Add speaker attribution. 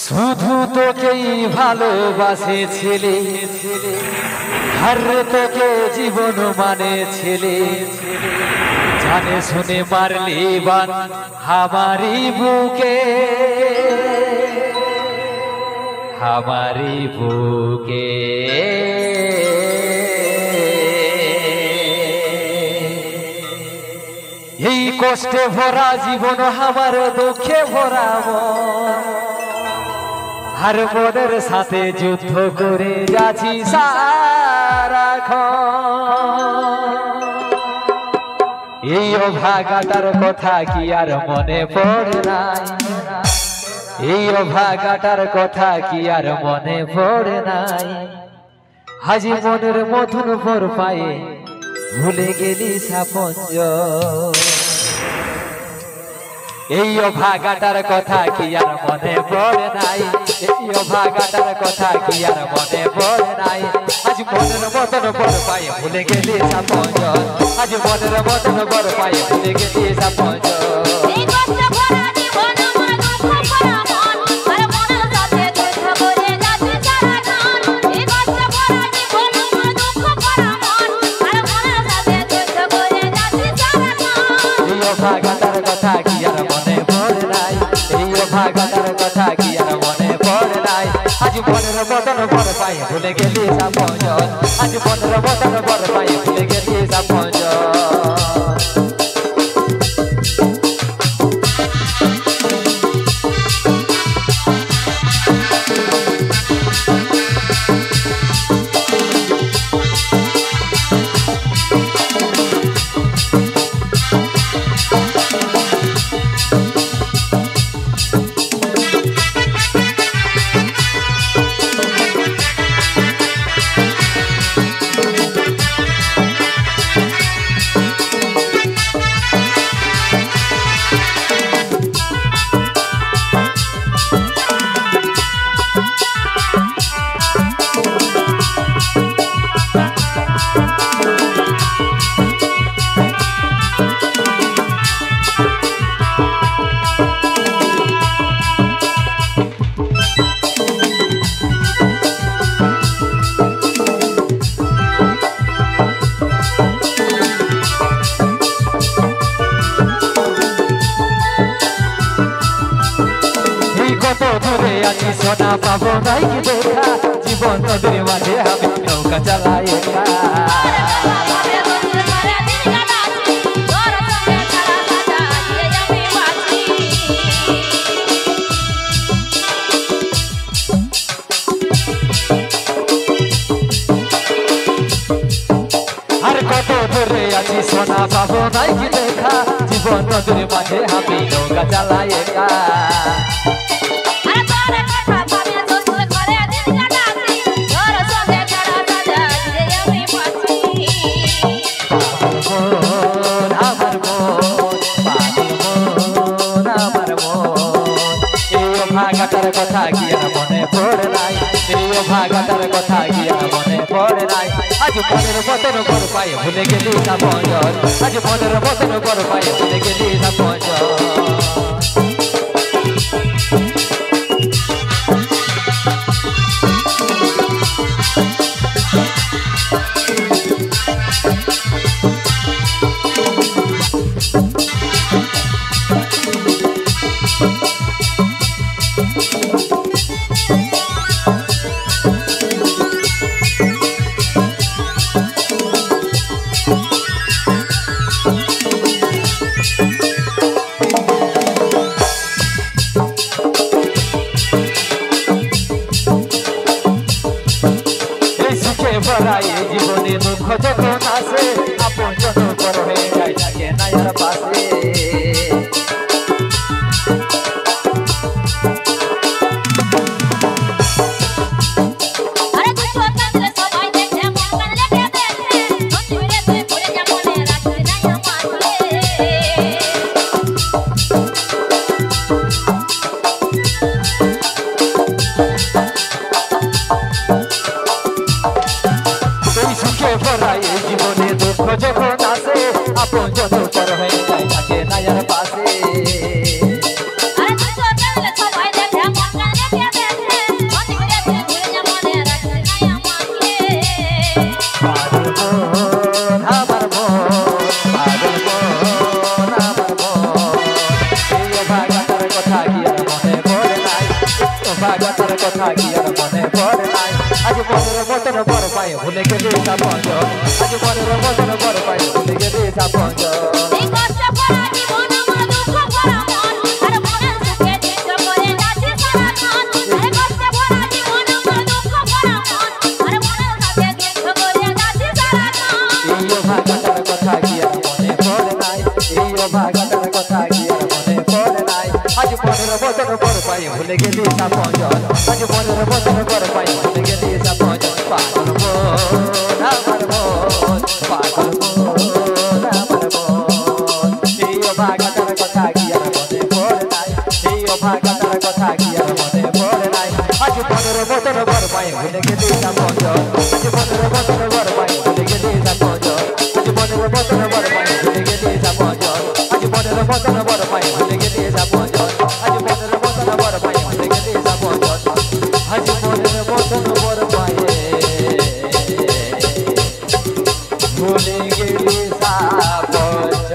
Speaker 1: শুধু তোকেই ভালোবাসে ছেলে, আর তোকে জীবন মানে ছেলে, জানে শুনে মারলি বান আমারি বুকে, আমারি বুকে। এই কষ্টে ভরা জীবন আমার দুঃখে ভরা মন, আর মনের সাথে যুদ্ধ করে যাচ্ছি সারাক্ষণ। এই অভাগাটার কথা কি আর মনে পড়ে নাই, এই অভাগাটার কথা কি আর মনে পড়ে নাই। হাজি মনের মতন ভর পায়ে ভুলে গেলি সাপঞ্জ। এই অভাগাটার কথা কি আর মনে পড়ে নাই, এই অভাগাটার কথা কি আর মনে পড়ে নাই। আজ মনের মতন ভর পায়ে ভুলে গেলি সাপঞ্জ, আজ মনের মতন ভর পায়ে ভুলে গেলি সাপঞ্জ। অভাগাটার কথা কি আর মনে পড়ে নাই, এই অভাগাটার কথা কি আর মনে পড়ে নাই। আজ মনের মতন ভর পায়ে ভুলে গেলি সাপঞ্জ, আজ মনের মতন ভর পায়ে ভুলে গেলি সাপঞ্জ। কত দূরে আছি সোনা পাবো নাই কি দেখা, জীবন নদীর মাঝে আমি নৌকা চালাই একা। আর কত দূরে আছি সোনা পাবো নাই কি দেখা, জীবন নদীর মাঝে আমি নৌকা চালাই একা। অভাগাটার কথা কি আর মনে পড়ে নাই, এই অভাগাটার কথা কি আর মনে পড়ে নাই। আজ মনের মতন ভর পায়ে ভুলে গেলি সাপঞ্জ, আজ মনের মতন ভর পায়ে ভুলে গেলি সাপঞ্জ। জীবনে দুঃখ যখন আসে আপন যখন বড় হয়ে যায় থাকে না আর পাশে। জীবনে দুঃখ যখন আসে আপন যত পর হয়ে যায়। কথা কি আর মনে পড়ে নাই আজ মনের মতন বড় পায়ে ভুলে গেলি সাপঞ্জ আজ মনের মতন বড় পায়ে ভুলে গেলি সাপঞ্জ
Speaker 2: এই কষ্ট ভরা জীবন আমার দুঃখ ভরা মন আর মনের সুখে দিন করে যাচ্ছে সারাক্ষণ এই কষ্ট ভরা জীবন আমার দুঃখ ভরা মন আর মনের সুখে দিন করে যাচ্ছে সারাক্ষণ
Speaker 1: এই ভাগাটার কথা কি আর মনে পড়ে নাই এই ভাগাটার কথা কি আর মনে পড়ে নাই আজ মনের মতন বড় পায়ে ভুলে গেলি সাপঞ্জ আজ মনের মতন বড় পায়ে ভুলে গেলি সাপঞ্জ পাগল মন আমার মন পাগল মন আমার মন এই ভাগাটার কথা কি আর মনে পড়ে নাই এই ভাগাটার কথা কি আর মনে পড়ে নাই আজ মনের মতন বড় পায়ে ভুলে গেলি সাপঞ্জ আজ মনের মতন বড় পায়ে ভুলে গেলি সাপঞ্জ আজ মনের মতন বড় পায়ে ভুলে গেলি সাপঞ্জ আজ মনের মতন বড় পায়ে ভুলে গেলি সাপঞ্জ আজ মনের মতন বড় পায়ে ভুলে গেলি সাপঞ্জ আজ মনের মতন বড় পায়ে ভুলে গেলি সাপঞ্জ